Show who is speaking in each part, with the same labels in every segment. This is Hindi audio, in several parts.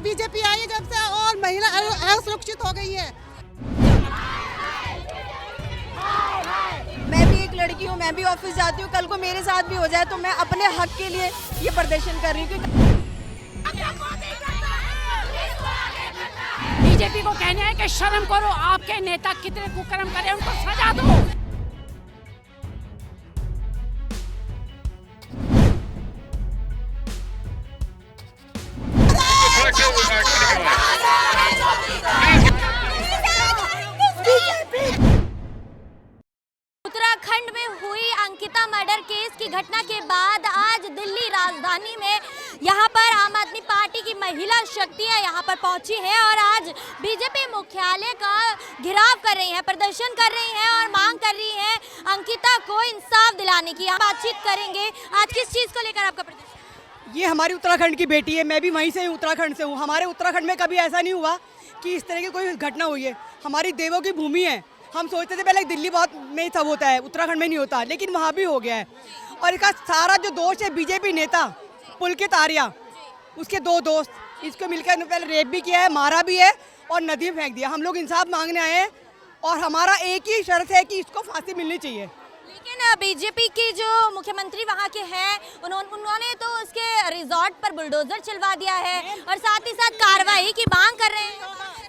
Speaker 1: बीजेपी आई है जब से और महिला असुरक्षित हो गई है।
Speaker 2: मैं भी एक लड़की हूँ, मैं भी ऑफिस जाती हूँ, कल को मेरे साथ भी हो जाए तो मैं अपने हक के लिए ये प्रदर्शन कर रही हूँ।
Speaker 3: बीजेपी को कहना है कि शर्म करो, आपके नेता कितने कुकर्म करे उनको सजा दो।
Speaker 4: उत्तराखंड में हुई अंकिता मर्डर केस की घटना के बाद आज दिल्ली राजधानी में यहाँ पर आम आदमी पार्टी की महिला शक्तियाँ यहाँ पर पहुँची हैं और आज बीजेपी मुख्यालय का घेराव कर रही हैं, प्रदर्शन कर रही हैं और मांग कर रही हैं अंकिता को इंसाफ दिलाने की। हम बातचीत करेंगे आज किस चीज़ को लेकर आपका प्रदर्शन।
Speaker 2: ये हमारी उत्तराखंड की बेटी है, मैं भी वहीं से उत्तराखंड से हूँ। हमारे उत्तराखंड में कभी ऐसा नहीं हुआ कि इस तरह की कोई घटना हुई है। हमारी देवों की भूमि है। हम सोचते थे पहले दिल्ली बहुत में सब होता है, उत्तराखंड में नहीं होता, लेकिन वहाँ भी हो गया है। और इसका सारा जो दोष है बीजेपी नेता पुलकित आर्या, उसके दो दोस्त, इसको मिलकर पहले रेप भी किया है, मारा भी है और नदी में फेंक दिया। हम लोग इंसाफ मांगने आए हैं और हमारा एक ही शर्त है कि इसको फांसी मिलनी चाहिए।
Speaker 4: लेकिन बीजेपी के जो मुख्यमंत्री वहाँ के हैं उन्होंने तो उसके रिजॉर्ट पर बुलडोजर चलवा दिया है और साथ ही साथ कार्रवाई की मांग कर रहे हैं।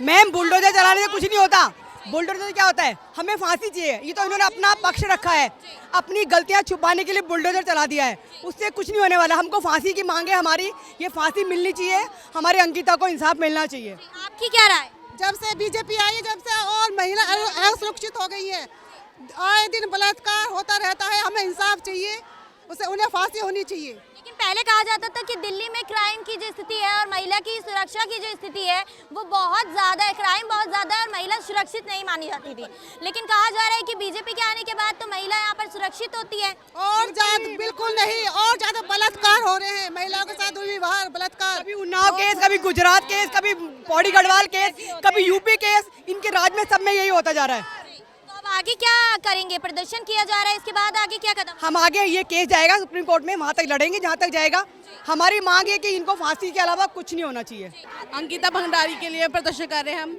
Speaker 2: मैम, बुलडोजर चलाने से कुछ नहीं होता। बुलडोजर क्या होता है? हमें फांसी चाहिए। ये तो इन्होंने अपना पक्ष रखा है, अपनी गलतियां छुपाने के लिए बुलडोजर चला दिया है। उससे कुछ नहीं होने वाला। हमको फांसी की मांग है हमारी, ये फांसी मिलनी चाहिए। हमारे अंकिता को इंसाफ मिलना चाहिए।
Speaker 4: आपकी क्या राय?
Speaker 1: जब से बीजेपी आई है जब से और महिला असुरक्षित हो गई है। आए दिन बलात्कार होता रहता है, हमें इंसाफ चाहिए, उसे उन्हें फांसी होनी चाहिए।
Speaker 4: लेकिन पहले कहा जाता था कि दिल्ली में क्राइम की जो स्थिति है और महिला की सुरक्षा की जो स्थिति है वो बहुत ज़्यादा है, क्राइम बहुत ज़्यादा है और महिला सुरक्षित नहीं मानी जाती थी। लेकिन कहा जा रहा है कि बीजेपी के आने के बाद तो महिला यहाँ पर सुरक्षित होती है।
Speaker 1: और ज्यादा बिल्कुल नहीं, और ज्यादा बलात्कार हो रहे हैं महिलाओं के साथ, दुर्व्यवहार, बलात्कार।
Speaker 2: कभी उन्नाव केस, कभी गुजरात केस, कभी पौड़ी गढ़वाल केस, कभी यूपी केस, इनके राज में सब में यही होता जा रहा है।
Speaker 4: अब आगे क्या करेंगे? प्रदर्शन किया जा रहा है, इसके बाद आगे क्या कदम?
Speaker 2: हम आगे ये केस जाएगा सुप्रीम कोर्ट में, वहाँ तक लड़ेंगे जहाँ तक जाएगा। हमारी मांग है कि इनको फांसी के अलावा कुछ नहीं होना चाहिए।
Speaker 5: अंकिता भंडारी के लिए प्रदर्शन कर रहे हैं हम,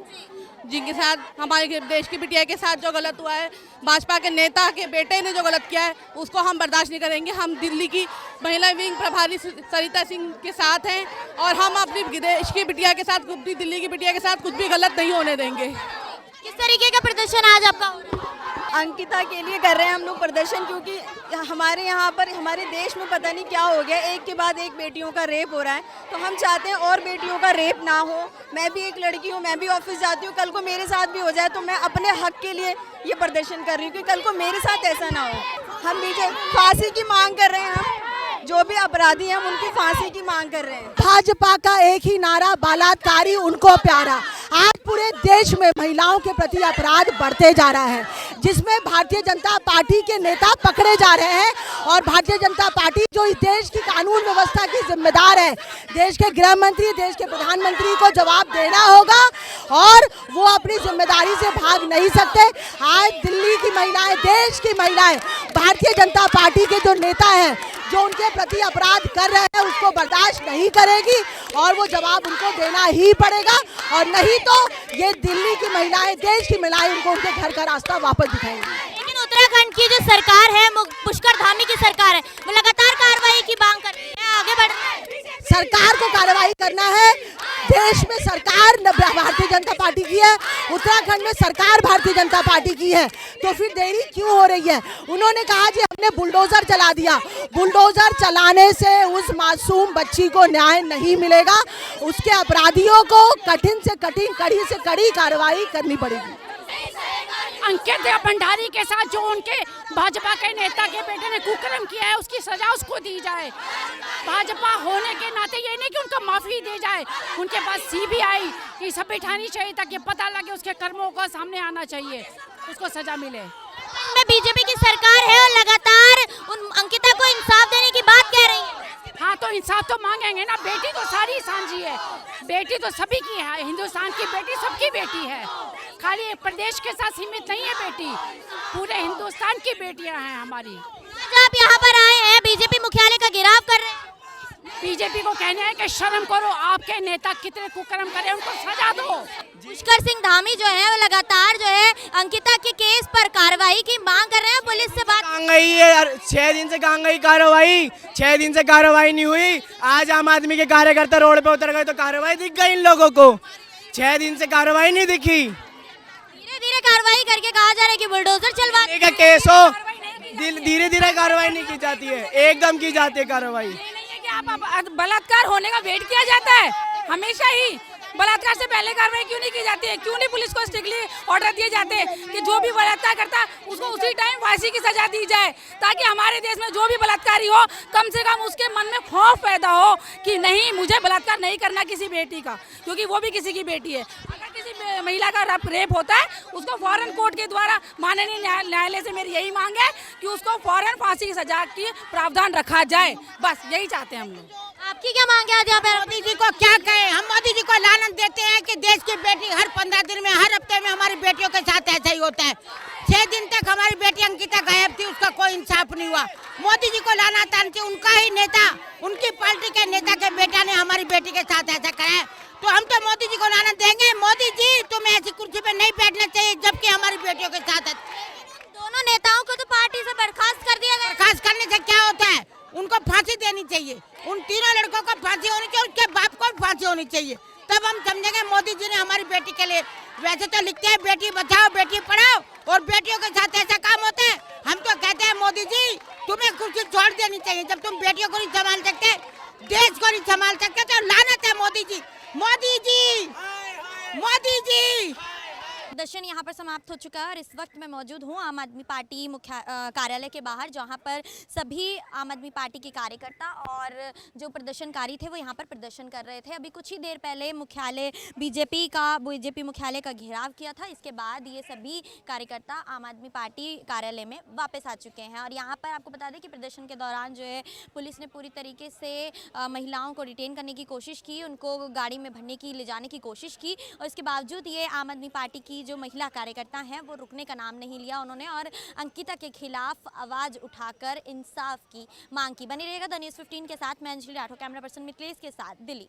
Speaker 5: जिनके साथ हमारे देश की बिटिया के साथ जो गलत हुआ है, भाजपा के नेता के बेटे ने जो गलत किया है उसको हम बर्दाश्त नहीं करेंगे। हम दिल्ली की महिला विंग प्रभारी सरिता सिंह के साथ हैं और हम अपनी देश की बिटिया के साथ, अपनी दिल्ली की बिटिया के साथ कुछ भी गलत नहीं होने देंगे।
Speaker 4: किस तरीके का प्रदर्शन आज आपका हो रहा है?
Speaker 2: अंकिता के लिए कर रहे हैं हम लोग प्रदर्शन, क्योंकि हमारे यहाँ पर हमारे देश में पता नहीं क्या हो गया, एक के बाद एक बेटियों का रेप हो रहा है। तो हम चाहते हैं और बेटियों का रेप ना हो। मैं भी एक लड़की हूँ, मैं भी ऑफिस जाती हूँ, कल को मेरे साथ भी हो जाए तो मैं अपने हक के लिए ये प्रदर्शन कर रही हूँ कि कल को मेरे साथ ऐसा ना हो। हम बीजेपी फांसी की मांग कर रहे हैं। हम जो भी अपराधी हैं उनकी फांसी की मांग कर रहे हैं।
Speaker 6: भाजपा का एक ही नारा, बलात्कारी उनको प्यारा। आज पूरे देश में महिलाओं के प्रति अपराध बढ़ते जा रहा है, जिसमें भारतीय जनता पार्टी के नेता पकड़े जा रहे हैं और भारतीय जनता पार्टी जो इस देश की कानून व्यवस्था की जिम्मेदार है, देश के गृह मंत्री, देश के प्रधानमंत्री को जवाब देना होगा और वो अपनी जिम्मेदारी से भाग नहीं सकते। आज दिल्ली की महिलाएं, देश की महिलाएं भारतीय जनता पार्टी के जो नेता हैं जो उनके प्रति अपराध कर रहे हैं उसको बर्दाश्त नहीं करेगी और वो जवाब उनको देना ही पड़ेगा। और नहीं तो ये दिल्ली की महिलाएं, देश की महिलाएं उनको उनके घर का रास्ता वापस दिखाएंगी।
Speaker 4: लेकिन उत्तराखंड की जो सरकार है, पुष्कर धामी की सरकार है, वो लगातार कार्रवाई की मांग कर रही है, आगे बढ़ रही है।
Speaker 6: सरकार को कार्रवाई करना है। देश में सरकार भारतीय जनता पार्टी की है, उत्तराखंड में सरकार भारतीय जनता पार्टी की है, तो फिर देरी क्यों हो रही है? उन्होंने कहा जी हमने बुलडोजर चला दिया। बुलडोजर चलाने से उस मासूम बच्ची को न्याय नहीं मिलेगा। उसके अपराधियों को कठिन से कठिन, कड़ी से कड़ी कार्रवाई करनी पड़ेगी।
Speaker 3: अंकिता भंडारी के साथ जो उनके भाजपा के नेता के बेटे ने कुकर्म किया है उसकी सजा उसको दी जाए। भाजपा होने के नाते ये नहीं कि उनको माफी दी जाए, उनके पास सीबीआई ये सब बिठानी चाहिए ताकि पता लगे उसके कर्मों का सामने आना चाहिए, उसको सजा मिले।
Speaker 4: में बीजेपी की सरकार है और लगातार उन अंकिता को इंसाफ देने की बात कह रही है।
Speaker 3: हाँ तो इंसाफ तो मांगेंगे ना, बेटी तो सारी सांझी है, बेटी तो सभी की है, हिंदुस्तान की बेटी सबकी बेटी है, खाली एक प्रदेश के साथ सीमित नहीं है बेटी, पूरे हिंदुस्तान की बेटियां हैं हमारी।
Speaker 4: आज आप यहाँ पर आए हैं, बीजेपी मुख्यालय का घेराव कर रहे हैं।
Speaker 3: बीजेपी को कहना है कि शर्म करो, आपके नेता कितने कुकर्म करे, उनको सजा दो।
Speaker 4: पुष्कर सिंह धामी जो है वो लगातार जो है अंकिता के केस पर कार्रवाई की मांग कर रहे हैं। पुलिस से बात
Speaker 7: कहाँ गई है? 6 दिन से कहाँ गई कार्रवाई? 6 दिन से कार्रवाई नहीं हुई। आज आम आदमी के कार्यकर्ता रोड पे उतर गए तो कार्रवाई दिख गई इन लोगों को। 6 दिन से कार्रवाई नहीं दिखी।
Speaker 4: धीरे धीरे कार्रवाई करके कहा जा रहा है कि बुलडोजर चलवा
Speaker 7: का केस हो, धीरे धीरे कार्रवाई नहीं की जाती है, एकदम की जाती है कार्रवाई।
Speaker 3: नहीं है कि आप बलात्कार होने का वेट किया जाता है, हमेशा ही बलात्कार से पहले कार्रवाई क्यों नहीं की जाती है? क्यों नहीं पुलिस को स्ट्रिक्टली ऑर्डर दिए जाते हैं कि जो भी बलात्कार करता है उसको उसी टाइम फांसी की सजा दी जाए, ताकि हमारे देश में जो भी बलात्कारी हो कम से कम उसके मन में खौफ पैदा हो कि नहीं, मुझे बलात्कार नहीं करना किसी बेटी का, क्योंकि वो भी किसी की बेटी है। अगर किसी महिला का रेप होता है उसको फौरन कोर्ट के द्वारा, माननीय न्यायालय से मेरी यही मांग है कि उसको फौरन फांसी की सजा की प्रावधान रखा जाए। बस यही चाहते हैं हम लोग।
Speaker 4: आपकी क्या मांग है? आज यहाँ पर
Speaker 8: मोदी जी को क्या कहें? हम मोदी जी को लानत देते हैं कि देश की बेटी हर 15 दिन में, हर हफ्ते में हमारी बेटियों के साथ ऐसा ही होता है। 6 दिन तक हमारी बेटी अंकिता गायब थी, उसका कोई इंसाफ नहीं हुआ। मोदी जी को लानत आना चाहिए। उनका ही नेता, उनकी पार्टी के नेता के बेटा ने हमारी बेटी के साथ ऐसा करा है, तो हम तो मोदी जी को लानत देंगे। मोदी जी तुम्हें ऐसी कुर्सी पे नहीं बैठना चाहिए जबकि हमारी बेटियों के साथ है।
Speaker 4: दोनों नेताओं को तो पार्टी से बर्खास्त कर दिया गया।
Speaker 8: बर्खास्त करने से क्या होता है? उनको फांसी देनी चाहिए। उन तीनों लड़कों को फांसी होनी चाहिए, उनके बाप को फांसी होनी चाहिए, तब हम समझेंगे मोदी जी ने हमारी बेटी के लिए। वैसे तो लिखते हैं बेटी बचाओ बेटी पढ़ाओ, और बेटियों के साथ ऐसा काम होता है। हम तो कहते हैं मोदी जी तुम्हें कुर्सी छोड़ देनी चाहिए। जब तुम बेटियों को नहीं संभाल सकते, देश को नहीं संभाल सकते, तो लानत है मोदी जी। मोदी जी, मोदी जी।
Speaker 4: प्रदर्शन यहाँ पर समाप्त हो चुका है और इस वक्त मैं मौजूद हूँ आम आदमी पार्टी कार्यालय के बाहर, जहाँ पर सभी आम आदमी पार्टी के कार्यकर्ता और जो प्रदर्शनकारी थे वो यहाँ पर प्रदर्शन कर रहे थे। अभी कुछ ही देर पहले मुख्यालय बीजेपी मुख्यालय का घेराव किया था। इसके बाद ये सभी कार्यकर्ता आम आदमी पार्टी कार्यालय में वापस आ चुके हैं। और यहाँ पर आपको बता दें कि प्रदर्शन के दौरान जो है पुलिस ने पूरी तरीके से महिलाओं को डिटेन करने की कोशिश की, उनको गाड़ी में भरने की, ले जाने की कोशिश की, और इसके बावजूद ये आम आदमी पार्टी की जो महिला कार्यकर्ता हैं वो रुकने का नाम नहीं लिया उन्होंने, और अंकिता के खिलाफ आवाज उठाकर इंसाफ की मांग की। बनी रहेगा द न्यूज़ 15 के साथ, मैं अंजलि राठौर, कैमरा पर्सन मिथिलेश के साथ, दिल्ली।